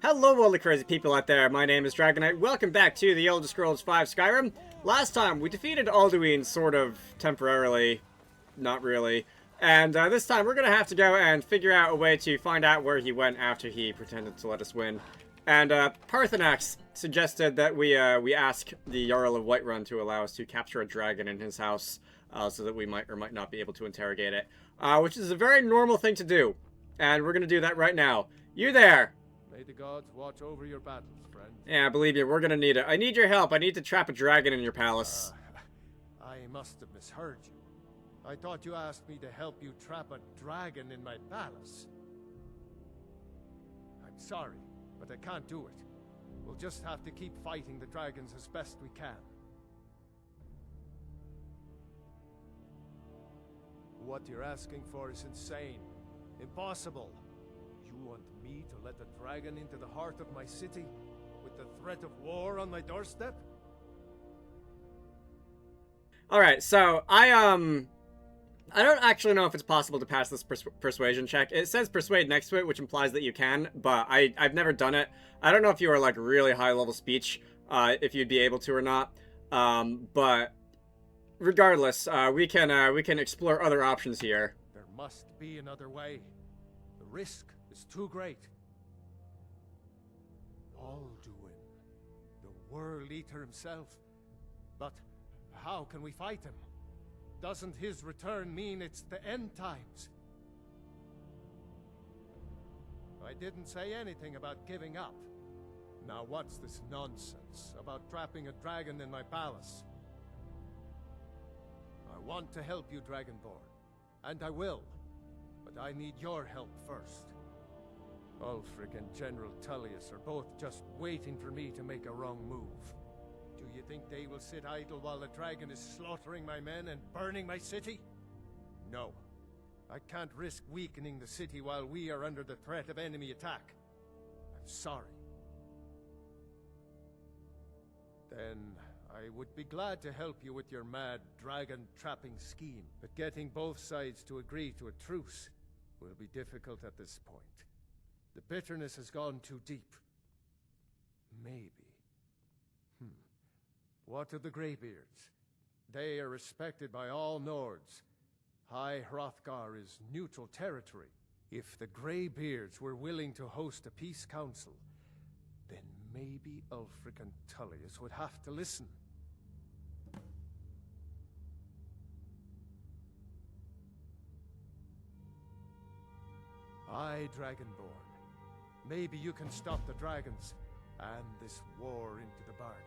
Hello all the crazy people out there, my name is Dragonite. Welcome back to the Elder Scrolls V Skyrim. Last time, we defeated Alduin sort of temporarily, not really. And this time, we're gonna have to go and figure out a way to find out where he went after he pretended to let us win. And Parthenax suggested that we ask the Jarl of Whiterun to allow us to capture a dragon in his house, so that we might or might not be able to interrogate it. Which is a very normal thing to do. And we're gonna do that right now. You there! May the gods watch over your battles, friend. Yeah, believe me, we're gonna need it. I need your help. I need to trap a dragon in your palace. I must have misheard you. I thought you asked me to help you trap a dragon in my palace. I'm sorry, but I can't do it. We'll just have to keep fighting the dragons as best we can. What you're asking for is insane. Impossible. You want me to let a dragon into the heart of my city, with the threat of war on my doorstep? Alright, so, I don't actually know if it's possible to pass this persuasion check. It says persuade next to it, which implies that you can, but I've never done it. I don't know if you are, like, really high-level speech, if you'd be able to or not. But regardless, we can explore other options here. There must be another way. The risk is too great. Alduin, the World Eater himself. But how can we fight him? Doesn't his return mean it's the end times? I didn't say anything about giving up. Now what's this nonsense about trapping a dragon in my palace? I want to help you, Dragonborn, and I will. But I need your help first. Ulfric and General Tullius are both just waiting for me to make a wrong move. Do you think they will sit idle while the dragon is slaughtering my men and burning my city? No. I can't risk weakening the city while we are under the threat of enemy attack. I'm sorry. Then I would be glad to help you with your mad dragon-trapping scheme, but getting both sides to agree to a truce will be difficult at this point. The bitterness has gone too deep. Maybe. What of the Greybeards? They are respected by all Nords. High Hrothgar is neutral territory. If the Greybeards were willing to host a peace council, then maybe Ulfric and Tullius would have to listen. Aye, Dragonborn. Maybe you can stop the dragons, and this war into the bargain.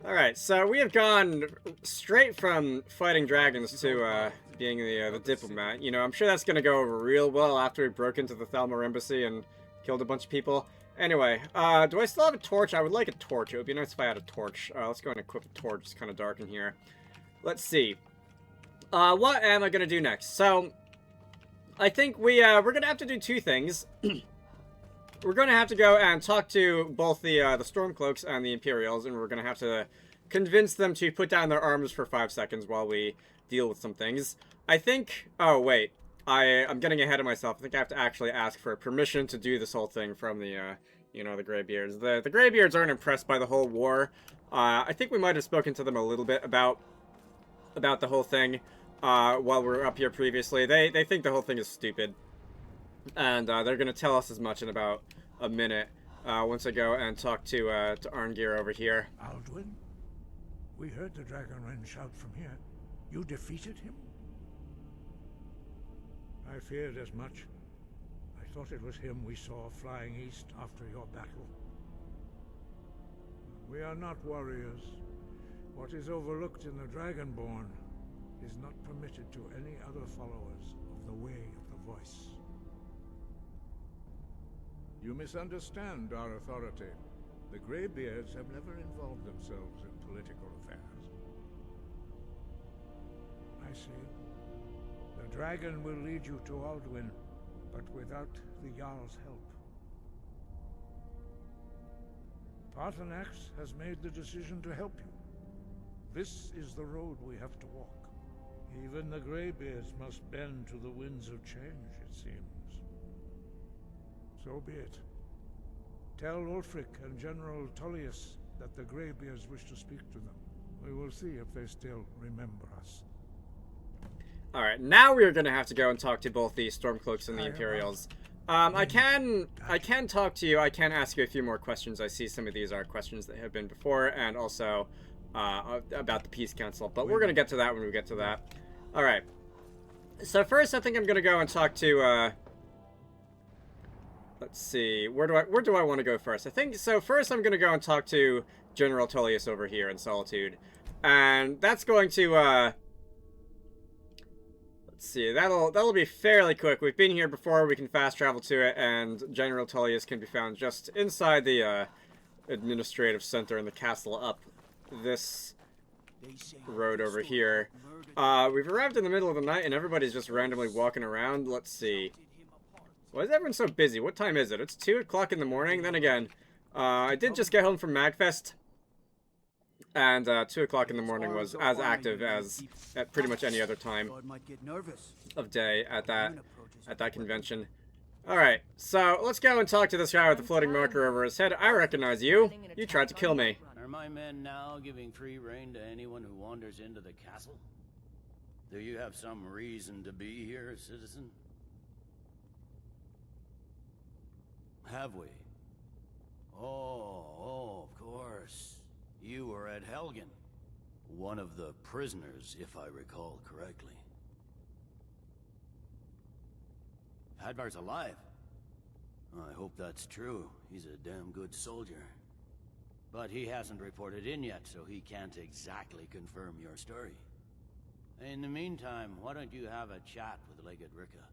Alright, so we have gone straight from fighting dragons to being the diplomat. You know, I'm sure that's going to go over real well after we broke into the Thalmor embassy and killed a bunch of people. Anyway, do I still have a torch? I would like a torch. It would be nice if I had a torch. Let's go and equip a torch. It's kind of dark in here. Let's see. What am I going to do next? So, I think we're going to have to do two things. We're going to have to go and talk to both the Stormcloaks and the Imperials, and we're going to have to convince them to put down their arms for 5 seconds while we deal with some things. I think... Oh, wait. I'm getting ahead of myself. I think I have to actually ask for permission to do this whole thing from the, you know, the Greybeards. The Greybeards aren't impressed by the whole war. I think we might have spoken to them a little bit about the whole thing while we were up here previously. They think the whole thing is stupid. And they're going to tell us as much in about a minute once I go and talk to Arngeir over here. Alduin? We heard the Dragonren shout from here. You defeated him? I feared as much. I thought it was him we saw flying east after your battle. We are not warriors. What is overlooked in the Dragonborn is not permitted to any other followers of the Way of the Voice. You misunderstand our authority. The Greybeards have never involved themselves in political affairs. I see. The dragon will lead you to Alduin, but without the Jarl's help. Parthenax has made the decision to help you. This is the road we have to walk. Even the Greybeards must bend to the winds of change, it seems. So be it. Tell Ulfric and General Tullius that the Greybeards wish to speak to them. We will see if they still remember us. Alright, now we're gonna have to go and talk to both the Stormcloaks and the Imperials. I can talk to you, I can ask you a few more questions. I see some of these are questions that have been before, and also about the Peace Council, but we're gonna get to that when we get to that. Alright. So first I think I'm gonna go and talk to, let's see, where do I want to go first? I think, so first I'm gonna go and talk to General Tullius over here in Solitude. And that's going to, let's see, that'll be fairly quick. We've been here before, we can fast travel to it, and General Tullius can be found just inside the administrative center in the castle up this road over here. We've arrived in the middle of the night and everybody's just randomly walking around. Let's see. Why is everyone so busy? What time is it? It's 2 o'clock in the morning. Then again, I did just get home from MagFest, and 2 o'clock in the morning was as active as at pretty much any other time of day at that convention. Alright, so let's go and talk to this guy with the floating marker over his head. I recognize you. You tried to kill me. Are my men now giving free rein to anyone who wanders into the castle? Do you have some reason to be here, citizen? Have we? Oh, of course. You were at Helgen. One of the prisoners, if I recall correctly. Hadvar's alive. I hope that's true. He's a damn good soldier. But he hasn't reported in yet, so he can't exactly confirm your story. In the meantime, why don't you have a chat with Legate Ricka?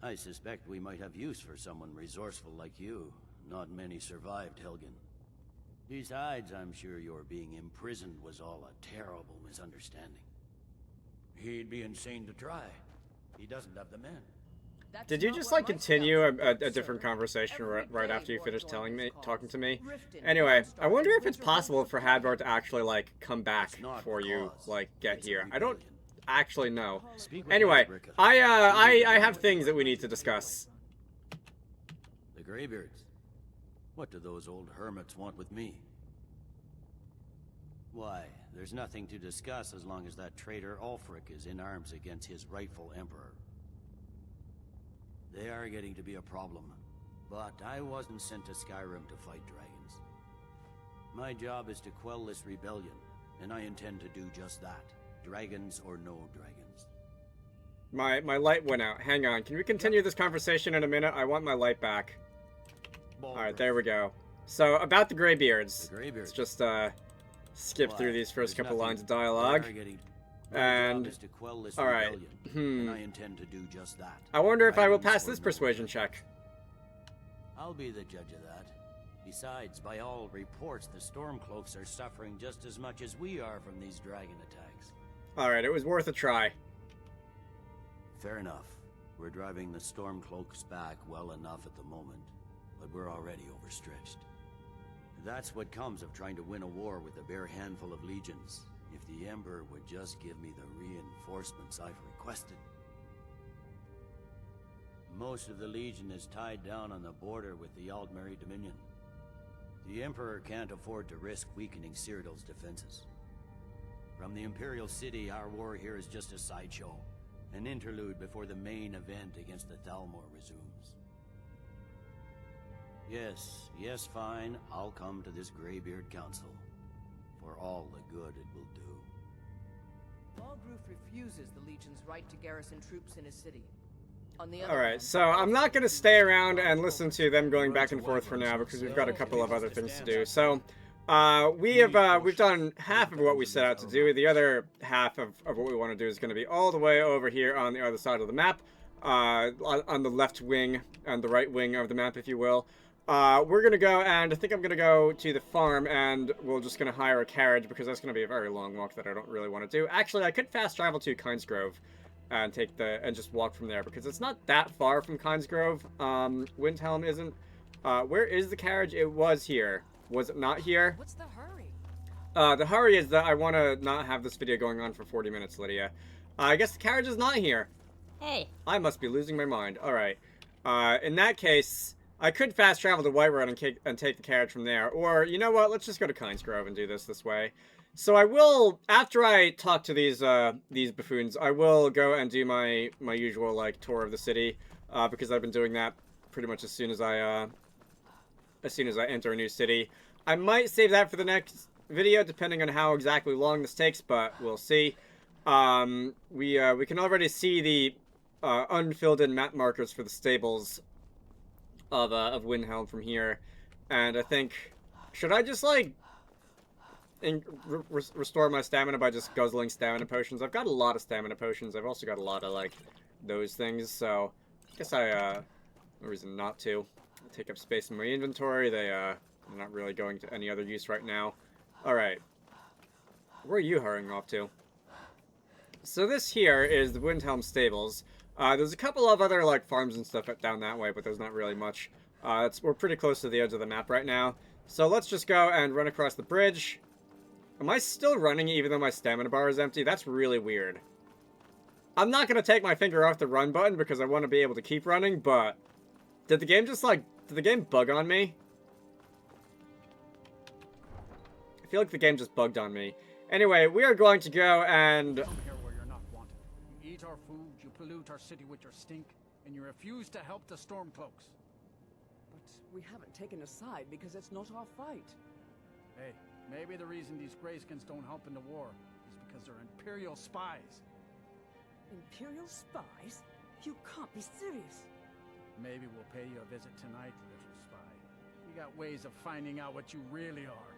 I suspect we might have use for someone resourceful like you. Not many survived Helgen. Besides, I'm sure your being imprisoned was all a terrible misunderstanding. He'd be insane to try. He doesn't have the men. Did you just, like, continue a different conversation right after you finished talking to me? Anyway, I wonder if it's possible for Hadvar to actually, like, come back before you, like, get here. I don't actually know. Anyway, I have things that we need to discuss. The Greybeards. What do those old hermits want with me? Why, there's nothing to discuss as long as that traitor Ulfric is in arms against his rightful emperor. They are getting to be a problem, but I wasn't sent to Skyrim to fight dragons. My job is to quell this rebellion, and I intend to do just that, dragons or no dragons. My light went out. Hang on, can we continue this conversation in a minute? I want my light back. Alright, there we go. So, about the Greybeards. Let's just skip through these first couple lines of dialogue. And, alright, and I intend to do just that. I wonder if I will pass this persuasion check. I'll be the judge of that. Besides, by all reports, the Stormcloaks are suffering just as much as we are from these dragon attacks. Alright, it was worth a try. Fair enough. We're driving the Stormcloaks back well enough at the moment, but we're already overstretched. That's what comes of trying to win a war with a bare handful of legions. If the Emperor would just give me the reinforcements I've requested. Most of the Legion is tied down on the border with the Aldmeri Dominion. The Emperor can't afford to risk weakening Cyrodiil's defenses. From the Imperial City, our war here is just a sideshow. An interlude before the main event against the Thalmor resumes. Yes, fine. I'll come to this Greybeard Council. For all the good it will do. Logroof refuses the Legion's right to garrison troops in his city. Alright, so I'm not going to stay around and listen to them going back and forth for now because we've got a couple of other things to do. So, we've done half of what we set out to do. The other half of what we want to do is going to be all the way over here on the other side of the map. On the left wing and the right wing of the map, if you will. We're going to go, and I think I'm going to go to the farm, and we're just going to hire a carriage, because that's going to be a very long walk that I don't really want to do. Actually, I could fast travel to Kynesgrove and and just walk from there, because it's not that far from Kynesgrove. Windhelm isn't. Where is the carriage? It was here. Was it not here? What's the hurry? The hurry is that I want to not have this video going on for 40 minutes, Lydia. I guess the carriage is not here. Hey. I must be losing my mind. Alright. In that case, I could fast travel to Whiterun and take the carriage from there. Or, you know what? Let's just go to Kynes Grove and do this way. So I will, after I talk to these buffoons, I will go and do my usual, like, tour of the city. Because I've been doing that pretty much as soon as I enter a new city. I might save that for the next video, depending on how exactly long this takes, but we'll see. We can already see the unfilled in map markers for the stables of Windhelm from here, and I think, should I just like restore my stamina by just guzzling stamina potions? I've got a lot of stamina potions. I've also got a lot of like those things, so I guess no reason not to. Take up space in my inventory. They're not really going to any other use right now. All right, where are you hurrying off to? So this here is the Windhelm Stables. There's a couple of other like farms and stuff down that way, but there's not really much. We're pretty close to the edge of the map right now. So let's just go and run across the bridge. Am I still running even though my stamina bar is empty? That's really weird. I'm not going to take my finger off the run button because I want to be able to keep running, but did the game just like, did the game bug on me? I feel like the game just bugged on me. Anyway, we are going to go and... Come here where you're not wanted. You eat our food, you pollute our city with your stink, and you refuse to help the Stormcloaks. But we haven't taken a side because it's not our fight. Hey, maybe the reason these Greyskins don't help in the war is because they're Imperial spies. Imperial spies? You can't be serious. Maybe we'll pay you a visit tonight, little spy. We got ways of finding out what you really are.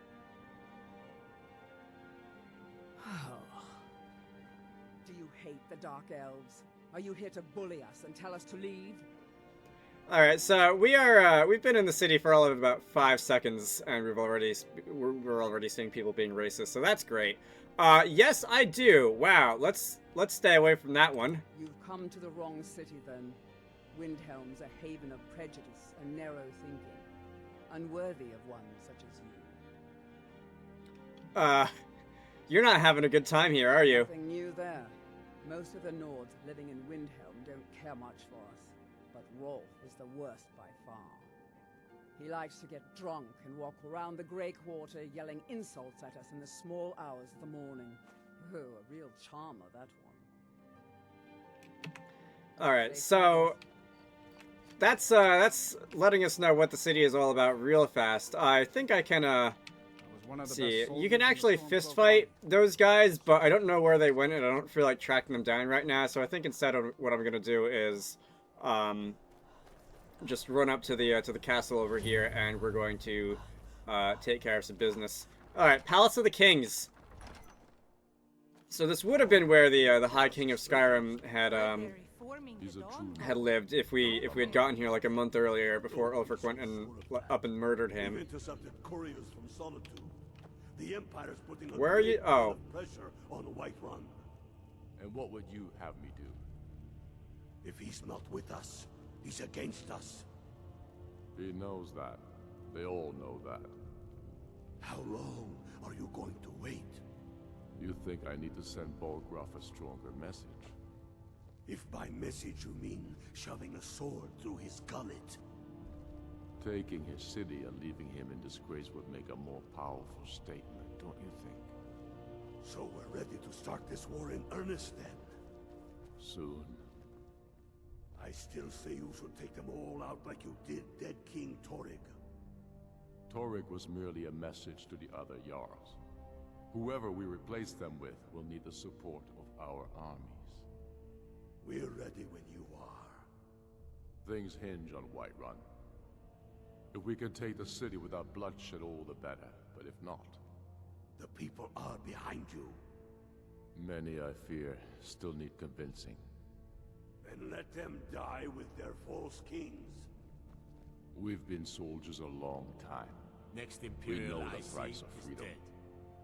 Do you hate the Dark Elves? Are you here to bully us and tell us to leave? Alright, so we've been in the city for all of about 5 seconds, and we're already seeing people being racist, so that's great. Yes, I do. Wow, let's stay away from that one. You've come to the wrong city, then. Windhelm's a haven of prejudice and narrow thinking, unworthy of one such as you. You're not having a good time here, are you? Nothing new there. Most of the Nords living in Windhelm don't care much for us, but Rolf is the worst by far. He likes to get drunk and walk around the Grey Quarter yelling insults at us in the small hours of the morning. Oh, a real charmer, that one. Alright, so that's letting us know what the city is all about real fast. I think I can see, you can actually fist fight those guys, but I don't know where they went, and I don't feel like tracking them down right now. So I think instead of what I'm gonna do is just run up to the castle over here, and we're going to take care of some business. All right, Palace of the Kings. So this would have been where the High King of Skyrim had lived if we had gotten here like a month earlier before Ulfric went and up and murdered him. Intercepted couriers from Solitude. The Empire's putting a Where are you? Oh. Pressure on Whiterun. And what would you have me do? If he's not with us, he's against us. He knows that. They all know that. How long are you going to wait? You think I need to send Bolgraf a stronger message? If by message you mean shoving a sword through his gullet. Taking his city and leaving him in disgrace would make a more powerful statement, don't you think? So we're ready to start this war in earnest then? Soon. I still say you should take them all out like you did dead King Torrig. Torrig was merely a message to the other Jarls. Whoever we replace them with will need the support of our armies. We're ready when you are. Things hinge on Whiterun. If we can take the city without bloodshed, all the better. But if not... The people are behind you. Many, I fear, still need convincing. Then let them die with their false kings. We've been soldiers a long time. Next We Imperial know I the see price of is freedom. dead.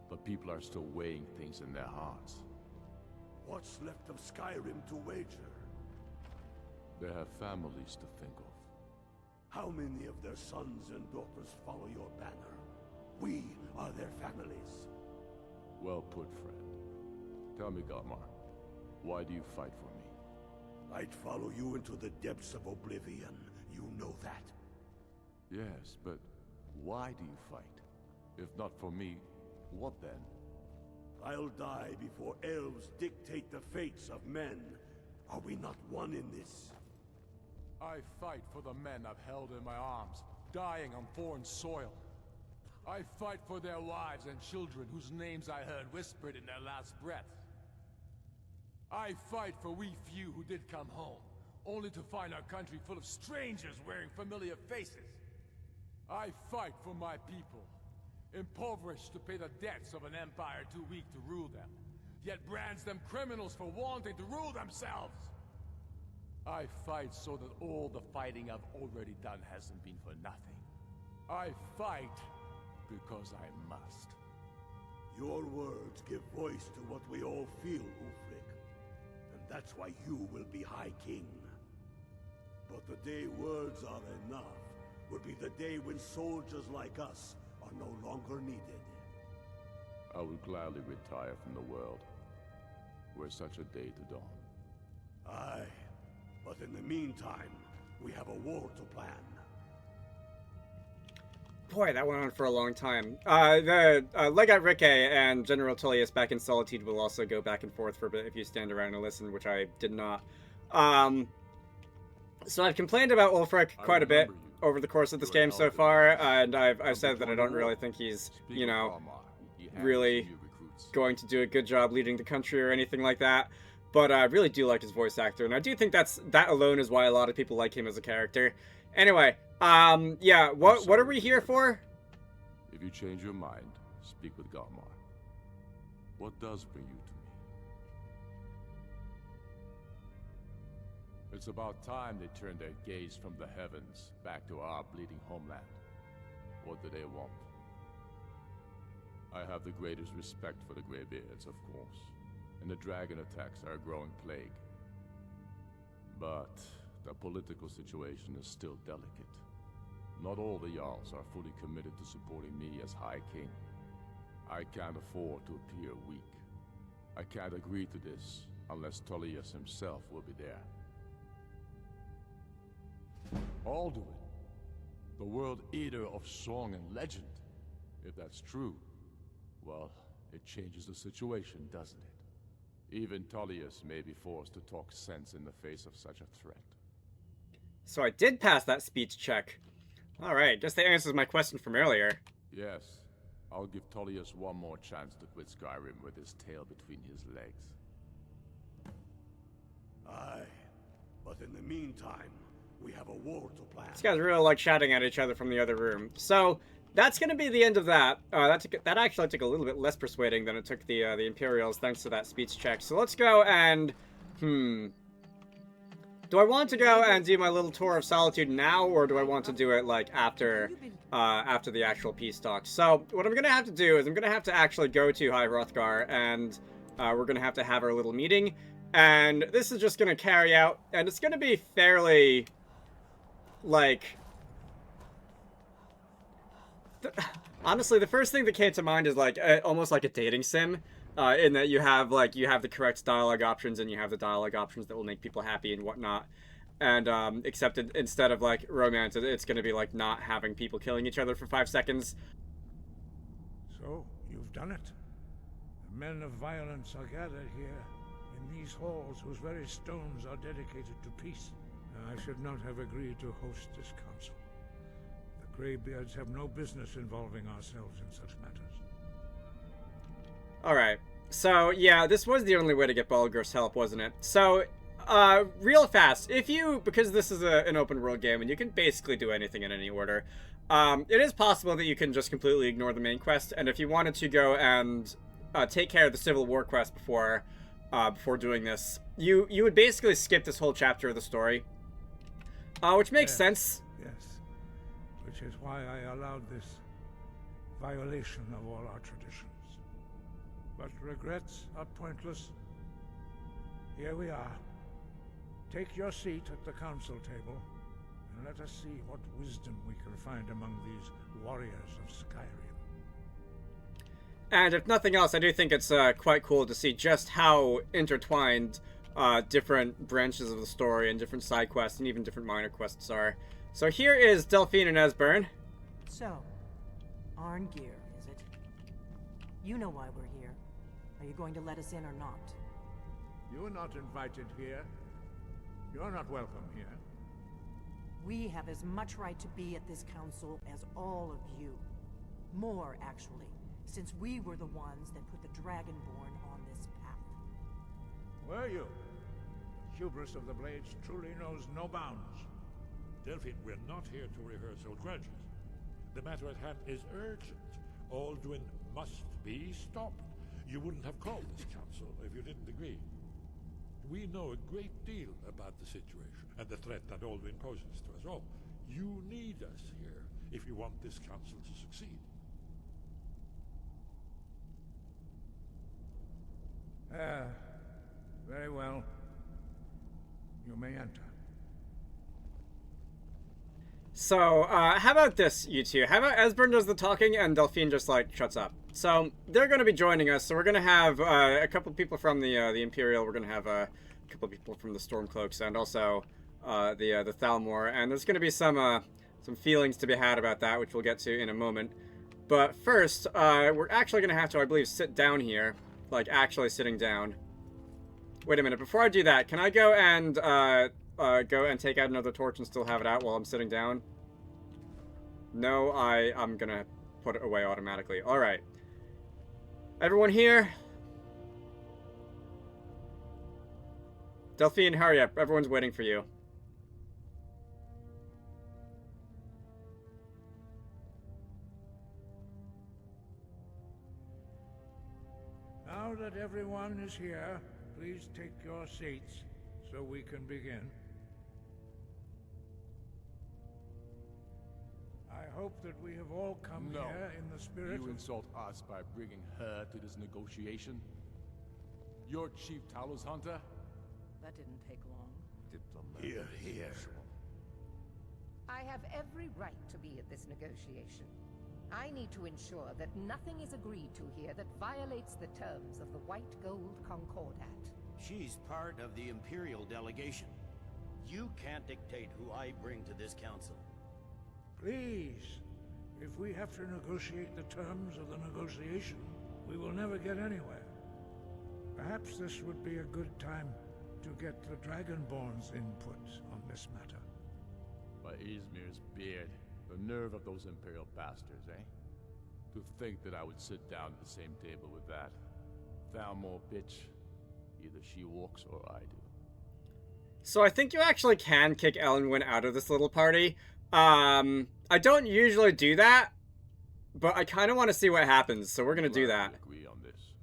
But people are still weighing things in their hearts. What's left of Skyrim to wager? They have families to think of. How many of their sons and daughters follow your banner? We are their families. Well put, friend. Tell me, Galmar, why do you fight for me? I'd follow you into the depths of oblivion. You know that. Yes, but why do you fight? If not for me, what then? I'll die before elves dictate the fates of men. Are we not one in this? I fight for the men I've held in my arms, dying on foreign soil. I fight for their wives and children whose names I heard whispered in their last breath. I fight for we few who did come home, only to find our country full of strangers wearing familiar faces. I fight for my people, impoverished to pay the debts of an empire too weak to rule them, yet brands them criminals for wanting to rule themselves. I fight so that all the fighting I've already done hasn't been for nothing. I fight because I must. Your words give voice to what we all feel, Ulfric. And that's why you will be High King. But the day words are enough will be the day when soldiers like us are no longer needed. I would gladly retire from the world, were such a day to dawn. Aye, but in the meantime, we have a war to plan. Boy, that went on for a long time. The Legat Rike and General Tullius back in Solitude will also go back and forth for a bit if you stand around and listen, which I did not. So I've complained about Ulfric quite a bit over the course of this game so far, and I've said that I don't really think he's, you know, really going to do a good job leading the country or anything like that. But I really do like his voice actor, and I do think that alone is why a lot of people like him as a character. Anyway, yeah, what are we here for? If you change your mind, speak with Galmar. What does bring you to me? It's about time they turned their gaze from the heavens back to our bleeding homeland. What do they want? I have the greatest respect for the Greybeards, of course, and the dragon attacks are a growing plague. But the political situation is still delicate. Not all the Jarls are fully committed to supporting me as High King. I can't afford to appear weak. I can't agree to this unless Tullius himself will be there. I'll do it. The World Eater of song and legend. If that's true, well, it changes the situation, doesn't it? Even Tullius may be forced to talk sense in the face of such a threat. So I did pass that speech check. Alright, guess that answers my question from earlier. Yes, I'll give Tullius one more chance to quit Skyrim with his tail between his legs. Aye, but in the meantime, we have a war to plan. These guys really like shouting at each other from the other room. So that's going to be the end of that. That actually took a little bit less persuading than it took the Imperials, thanks to that speech check. So let's go and... Do I want to go and do my little tour of Solitude now, or do I want to do it, like, after the actual peace talks? So what I'm going to have to do is I'm going to have to actually go to High Hrothgar, and we're going to have our little meeting. And this is just going to carry out, and it's going to be fairly... like, honestly, the first thing that came to mind is like almost like a dating sim, in that you have the correct dialogue options and you have the dialogue options that will make people happy and whatnot. And except instead of like romance, it's going to be like not having people killing each other for 5 seconds. So, you've done it. The men of violence are gathered here in these halls whose very stones are dedicated to peace. I should not have agreed to host this council. The Greybeards have no business involving ourselves in such matters. Alright, so yeah, this was the only way to get Balgrif's help, wasn't it? So, real fast, because this is an open world game and you can basically do anything in any order, it is possible that you can just completely ignore the main quest, and if you wanted to go and take care of the Civil War quest before doing this, you would basically skip this whole chapter of the story. Which makes sense. Yes, which is why I allowed this violation of all our traditions. But regrets are pointless. Here we are. Take your seat at the council table, and let us see what wisdom we can find among these warriors of Skyrim. And if nothing else, I do think it's quite cool to see just how intertwined different branches of the story and different side quests and even different minor quests are. So here is Delphine and Esbern. So, Arngeir, is it? You know why we're here. Are you going to let us in or not? You're not invited here. You're not welcome here. We have as much right to be at this council as all of you. More, actually, since we were the ones that put the Dragonborn on this path. Were you? Hubris of the Blades truly knows no bounds. Delphine, we're not here to rehearse old grudges. The matter at hand is urgent. Alduin must be stopped. You wouldn't have called this council if you didn't agree. We know a great deal about the situation and the threat that Alduin poses to us all. You need us here if you want this council to succeed. Very well. You may enter. So, how about this, you two? How about Esbern does the talking and Delphine just, like, shuts up? So, they're going to be joining us, so we're going to have a couple people from the Imperial, we're going to have a couple people from the Stormcloaks, and also the Thalmor, and there's going to be some feelings to be had about that, which we'll get to in a moment. But first, we're actually going to have to, I believe, sit down here, like, actually sitting down. Wait a minute, before I do that, can I go and take out another torch and still have it out while I'm sitting down? No, I'm gonna put it away automatically. Alright. Everyone here? Delphine, hurry up. Everyone's waiting for you. Now that everyone is here, please take your seats so we can begin. I hope that we have all come here in the spirit You insult us by bringing her to this negotiation? You're Chief Talos Hunter? That didn't take long. Here, here. I have every right to be at this negotiation. I need to ensure that nothing is agreed to here that violates the terms of the White Gold Concordat. She's part of the Imperial delegation. You can't dictate who I bring to this council. Please, if we have to negotiate the terms of the negotiation, we will never get anywhere. Perhaps this would be a good time to get the Dragonborn's input on this matter. By Izmir's beard, the nerve of those Imperial bastards, eh? To think that I would sit down at the same table with that Thalmor bitch. Either she walks or I do. So I think you actually can kick Ellenwyn out of this little party. I don't usually do that, but I kind of want to see what happens, so we're going to do that. Agree on this.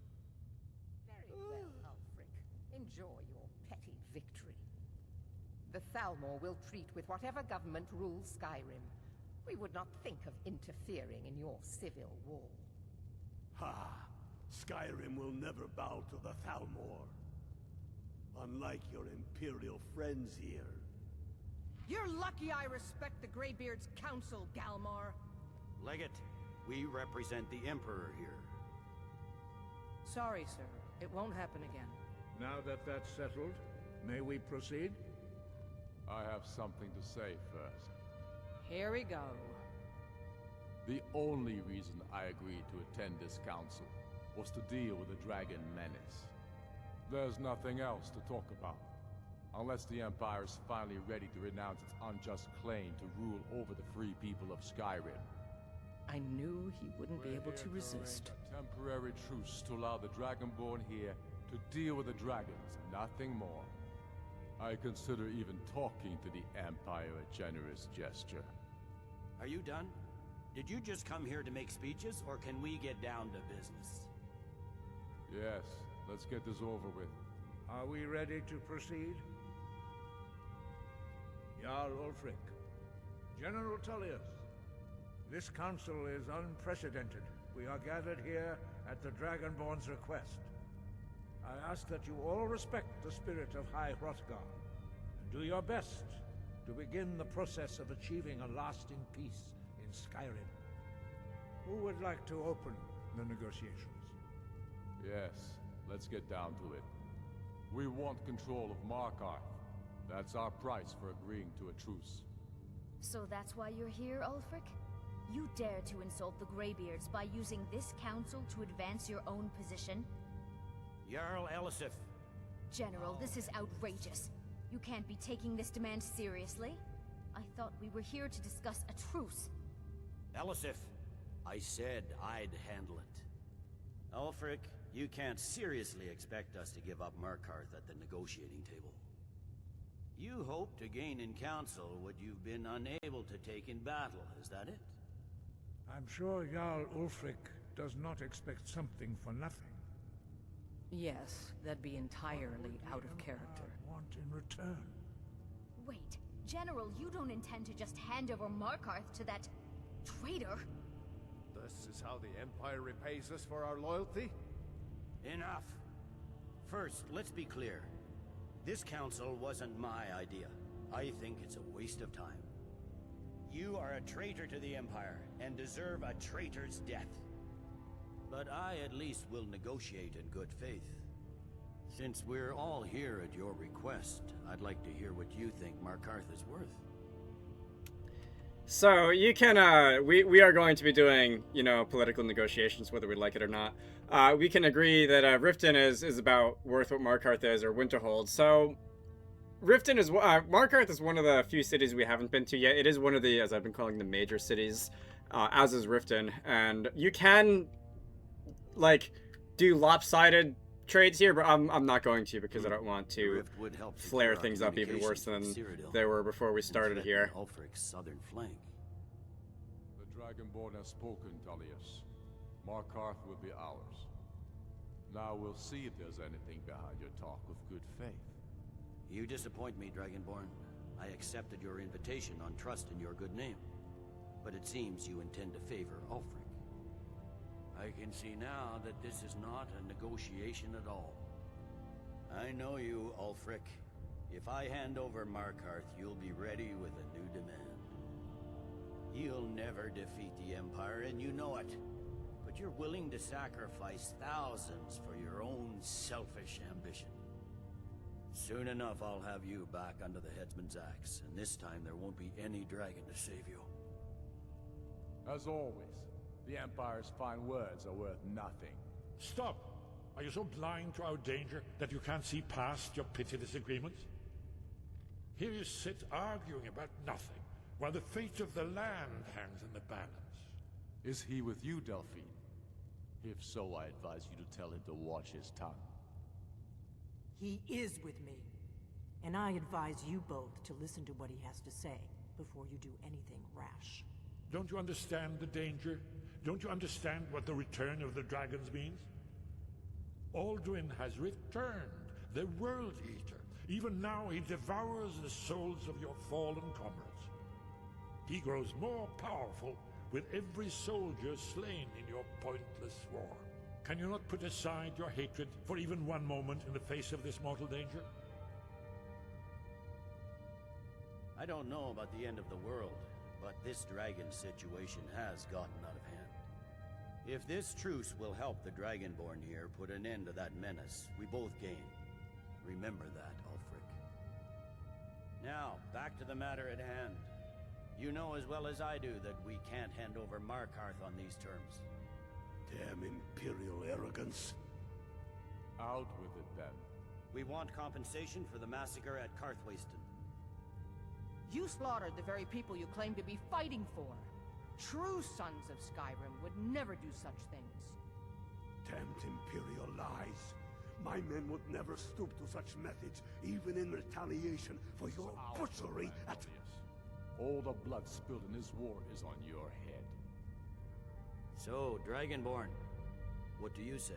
Very well, Ulfric. Enjoy your petty victory. The Thalmor will treat with whatever government rules Skyrim. We would not think of interfering in your civil war. Ha! Skyrim will never bow to the Thalmor. Unlike your Imperial friends here. You're lucky I respect the Greybeard's counsel, Galmar. Legate, we represent the Emperor here. Sorry, sir. It won't happen again. Now that that's settled, may we proceed? I have something to say first. Here we go. The only reason I agreed to attend this council was to deal with the Dragon Menace. There's nothing else to talk about. Unless the Empire is finally ready to renounce its unjust claim to rule over the free people of Skyrim. I knew he wouldn't be able to resist. A temporary truce to allow the Dragonborn here to deal with the dragons, nothing more. I consider even talking to the Empire a generous gesture. Are you done? Did you just come here to make speeches, or can we get down to business? Yes, let's get this over with. Are we ready to proceed? Jarl Ulfric, General Tullius, this council is unprecedented. We are gathered here at the Dragonborn's request. I ask that you all respect the spirit of High Hrothgar, and do your best to begin the process of achieving a lasting peace in Skyrim. Who would like to open the negotiations? Yes, let's get down to it. We want control of Markarth. That's our price for agreeing to a truce. So that's why you're here, Ulfric? You dare to insult the Greybeards by using this council to advance your own position? Jarl Elisif. General, this is outrageous. You can't be taking this demand seriously. I thought we were here to discuss a truce. Elisif, I said I'd handle it. Ulfric, you can't seriously expect us to give up Markarth at the negotiating table. You hoped to gain in council what you've been unable to take in battle, is that it? I'm sure Jarl Ulfric does not expect something for nothing. Yes, that'd be entirely out of character. Want in return? Wait, General, you don't intend to just hand over Markarth to that traitor? This is how the Empire repays us for our loyalty? Enough. First, let's be clear. This council wasn't my idea. I think it's a waste of time. You are a traitor to the Empire, and deserve a traitor's death. But I at least will negotiate in good faith. Since we're all here at your request, I'd like to hear what you think Markarth is worth. So you can, we are going to be doing, you know, political negotiations, whether we like it or not. We can agree that Riften is about worth what Markarth is, or Winterhold. So Riften is, Markarth is one of the few cities we haven't been to yet. It is one of the, as I've been calling the major cities, as is Riften. And you can, like, do lopsided trades here, but I'm not going to, because I don't want to flare things up even worse than they were before we started here. Ulfric's southern flank. The Dragonborn has spoken, Tullius. Markarth will be ours. Now we'll see if there's anything behind your talk of good faith. You disappoint me, Dragonborn. I accepted your invitation on trust in your good name. But it seems you intend to favor Ulfric. I can see now that this is not a negotiation at all. I know you, Ulfric. If I hand over Markarth, you'll be ready with a new demand. You'll never defeat the Empire, and you know it. But you're willing to sacrifice thousands for your own selfish ambition. Soon enough, I'll have you back under the headsman's axe, and this time there won't be any dragon to save you. As always, the Empire's fine words are worth nothing. Stop! Are you so blind to our danger that you can't see past your petty disagreements? Here you sit arguing about nothing, while the fate of the land hangs in the balance. Is he with you, Delphine? If so, I advise you to tell him to watch his tongue. He is with me. And I advise you both to listen to what he has to say before you do anything rash. Don't you understand the danger? Don't you understand what the return of the dragons means? Alduin has returned, the World Eater. Even now he devours the souls of your fallen comrades. He grows more powerful with every soldier slain in your pointless war. Can you not put aside your hatred for even one moment in the face of this mortal danger? I don't know about the end of the world, but this dragon situation has gotten out of hand. If this truce will help the Dragonborn here put an end to that menace, we both gain. Remember that, Ulfric. Now, back to the matter at hand. You know as well as I do that we can't hand over Markarth on these terms. Damn Imperial arrogance. Out with it, then. We want compensation for the massacre at Karthwasten. You slaughtered the very people you claim to be fighting for. True sons of Skyrim would never do such things. Damned Imperial lies. My men would never stoop to such methods, even in retaliation for your butchery at... All the blood spilled in this war is on your head. So, Dragonborn, what do you say?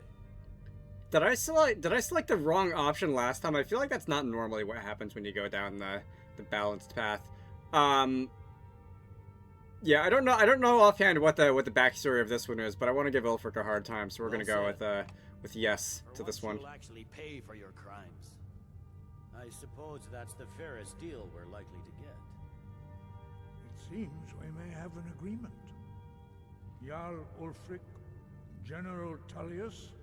Did I select the wrong option last time? I feel like that's not normally what happens when you go down the balanced path. Yeah, I don't know offhand what the backstory of this one is, but I want to give Ulfric a hard time, so we're gonna go with yes to this one. You'll actually pay for your crimes. I suppose that's the fairest deal we're likely to get. It seems we may have an agreement. Jarl Ulfric, General Tullius,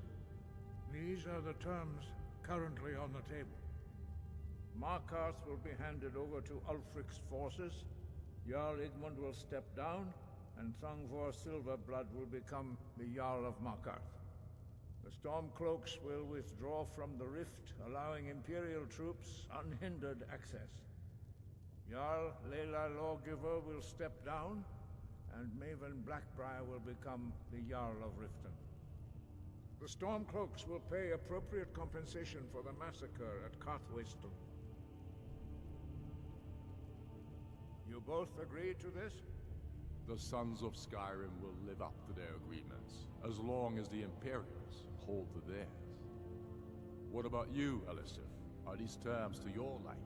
these are the terms currently on the table. Markarth will be handed over to Ulfric's forces, Jarl Igmund will step down, and Thongvor Silverblood will become the Jarl of Markarth. The Stormcloaks will withdraw from the rift, allowing Imperial troops unhindered access. Jarl Layla Lawgiver will step down, and Maven Blackbriar will become the Jarl of Riften. The Stormcloaks will pay appropriate compensation for the massacre at Karthwayston. You both agree to this? The Sons of Skyrim will live up to their agreements, as long as the Imperials hold to theirs. What about you, Elisif? Are these terms to your liking?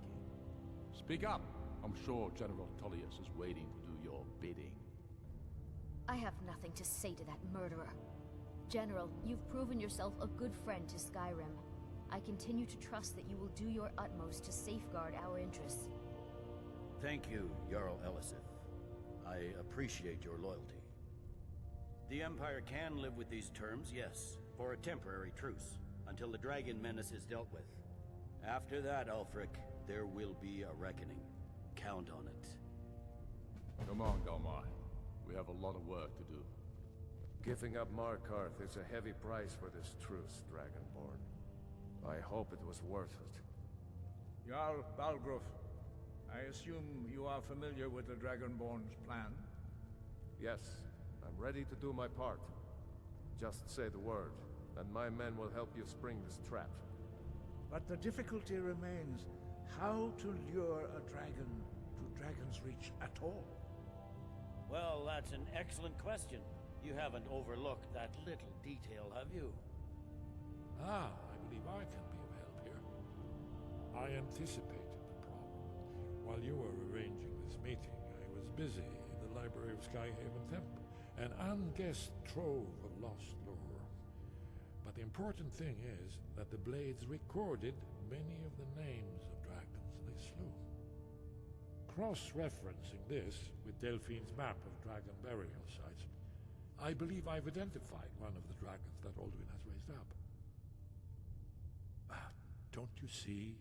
Speak up! I'm sure General Tullius is waiting to do your bidding. I have nothing to say to that murderer. General, you've proven yourself a good friend to Skyrim. I continue to trust that you will do your utmost to safeguard our interests. Thank you, Jarl Elisif. I appreciate your loyalty. The Empire can live with these terms, yes, for a temporary truce, until the dragon menace is dealt with. After that, Ulfric, there will be a reckoning. Count on it. Come on, Galmar. We have a lot of work to do. Giving up Markarth is a heavy price for this truce, Dragonborn. I hope it was worth it. Jarl Balgruuf, I assume you are familiar with the Dragonborn's plan? Yes, I'm ready to do my part. Just say the word, and my men will help you spring this trap. But the difficulty remains how to lure a dragon to Dragon's Reach at all. Well, that's an excellent question. You haven't overlooked that little detail, have you? Ah, I believe I can be of help here. I anticipated the problem. While you were arranging this meeting, I was busy in the library of Skyhaven Temple, an unguessed trove of lost lore. But the important thing is that the Blades recorded many of the names of dragons they slew. Cross-referencing this with Delphine's map of dragon burial sites, I believe I've identified one of the dragons that Alduin has raised up. Don't you see?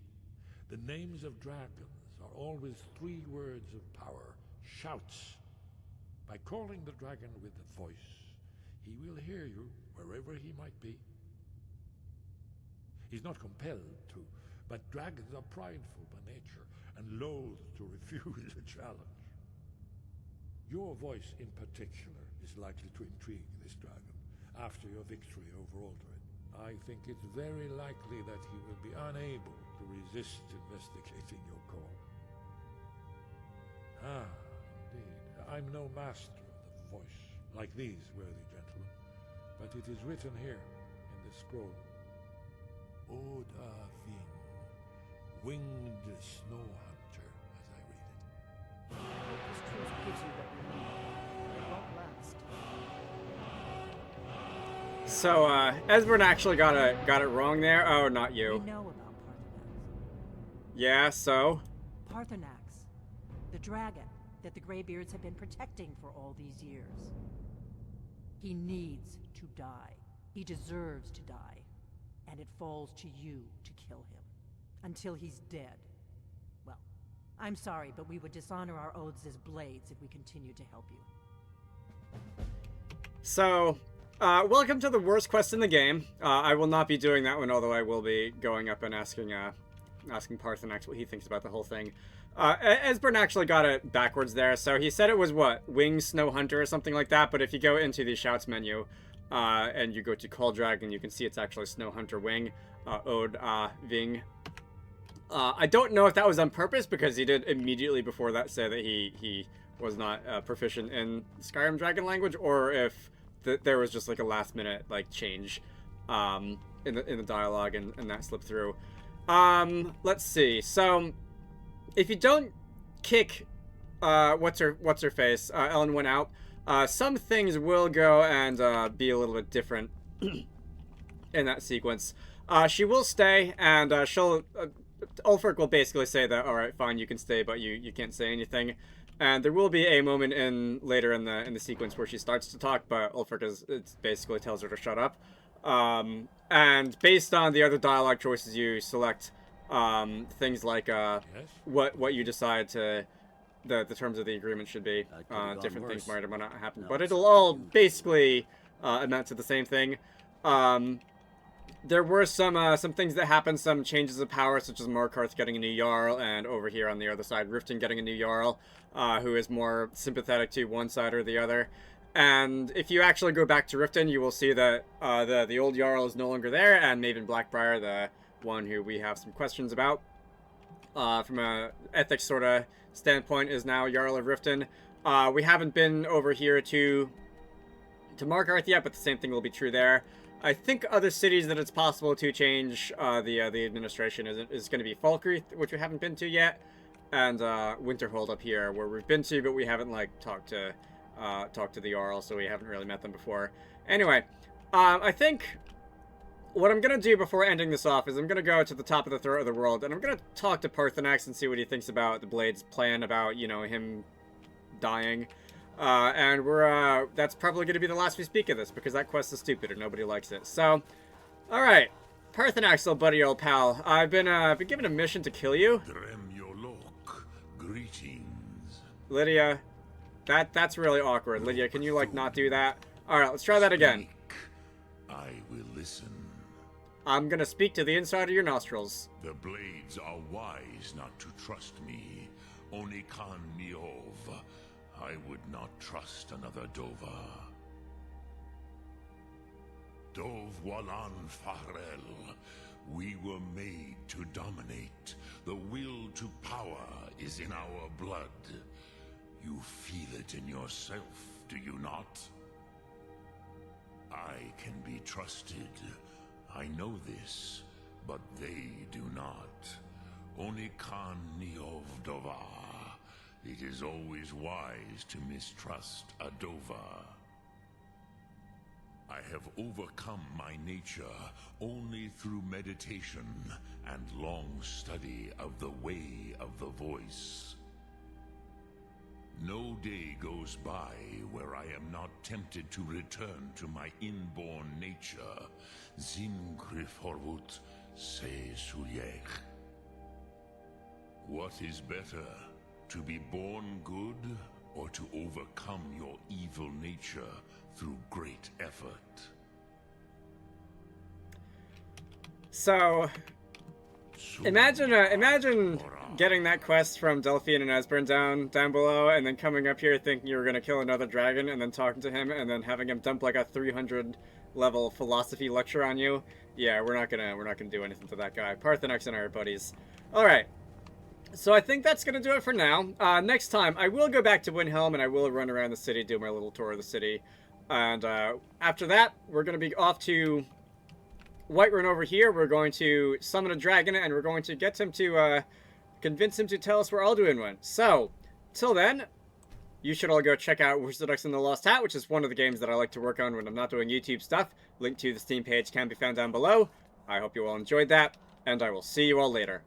The names of dragons are always 3 words of power, shouts. By calling the dragon with a voice, he will hear you wherever he might be. He's not compelled to, but dragons are prideful by nature and loath to refuse a challenge. Your voice in particular is likely to intrigue this dragon after your victory over Alduin. I think it's very likely that he will be unable to resist investigating your call. Ah, indeed. I'm no master of the voice, like these worthy gentlemen, but it is written here in this scroll. Oda Ving, winged snow hunter, as I read it. This truce gives you what you need. It won't last. So, Esbern actually got it wrong there. Oh, not We you. know about Parthenax. Yeah, so? Parthenax, the dragon that the Greybeards have been protecting for all these years. He needs to die. He deserves to die. And it falls to you to kill him. Until he's dead. Well, I'm sorry, but we would dishonor our oaths as Blades if we continued to help you. So, welcome to the worst quest in the game. I will not be doing that one, although I will be going up and asking Parthenax what he thinks about the whole thing. Esbern actually got it backwards there, so he said it was, what, Wing Snow Hunter or something like that, but if you go into the Shouts menu, and you go to Call Dragon, you can see it's actually Snow Hunter Wing, Ode Ving. I don't know if that was on purpose, because he did immediately before that say that he was not proficient in Skyrim Dragon language, or if there was just like a last minute like change in the dialogue and that slipped through. Let's see. So if you don't kick what's her face, Ellen went out. Some things will go and be a little bit different in that sequence. She will stay, and Ulfric will basically say that, all right, fine, you can stay, but you can't say anything. And there will be a moment later in the sequence where she starts to talk, but Ulfric basically tells her to shut up. And based on the other dialogue choices you select, things like what you decide to the terms of the agreement should be. That could've gone Different things worse. might or might not happen, No, but it's it'll up to all you. basically amount to the same thing. There were some things that happened, some changes of power, such as Markarth getting a new Jarl, and over here on the other side, Riften getting a new Jarl, who is more sympathetic to one side or the other. And if you actually go back to Riften, you will see that the old Jarl is no longer there, and Maven Blackbriar, the one who we have some questions about, from a ethics sort of standpoint, is now Jarl of Riften. We haven't been over here to Markarth yet, but the same thing will be true there. I think other cities that it's possible to change the administration is going to be Falkreath, which we haven't been to yet, and Winterhold up here, where we've been to, but we haven't like talked to the Jarl, so we haven't really met them before. Anyway, I think what I'm going to do before ending this off is I'm going to go to the top of the throat of the world, and I'm going to talk to Parthenax and see what he thinks about the Blade's plan about, you know, him dying. And that's probably going to be the last we speak of this, because that quest is stupid and nobody likes it. So, alright. Parthenax, old buddy, old pal. I've been given a mission to kill you. Dremyolok, greetings. Lydia, that's really awkward. Lydia, can you, like, not do that? Alright, let's try that again. I will listen. I'm gonna speak to the inside of your nostrils. The Blades are wise not to trust me. Only Khan Niov. I would not trust another Dova. Dov Walan Farel. We were made to dominate. The will to power is in our blood. You feel it in yourself, do you not? I can be trusted. I know this, but they do not. Only Khan Niov Dova. It is always wise to mistrust a Dova. I have overcome my nature only through meditation and long study of the way of the voice. No day goes by where I am not tempted to return to my inborn nature. Zimgriforwut se suyech. What is better, to be born good, or to overcome your evil nature through great effort? So, imagine getting that quest from Delphine and Esbern down below, and then coming up here thinking you were gonna kill another dragon, and then talking to him, and then having him dump like a 300 level philosophy lecture on you. Yeah, we're not gonna do anything to that guy. Parthenax and I are buddies. All right. So I think that's going to do it for now. Next time, I will go back to Windhelm, and I will run around the city, do my little tour of the city. And after that, we're going to be off to Whiterun over here. We're going to summon a dragon, and we're going to get him to convince him to tell us where Alduin went. So, till then, you should all go check out Wizarducks and the Lost Hat, which is one of the games that I like to work on when I'm not doing YouTube stuff. Link to the Steam page can be found down below. I hope you all enjoyed that, and I will see you all later.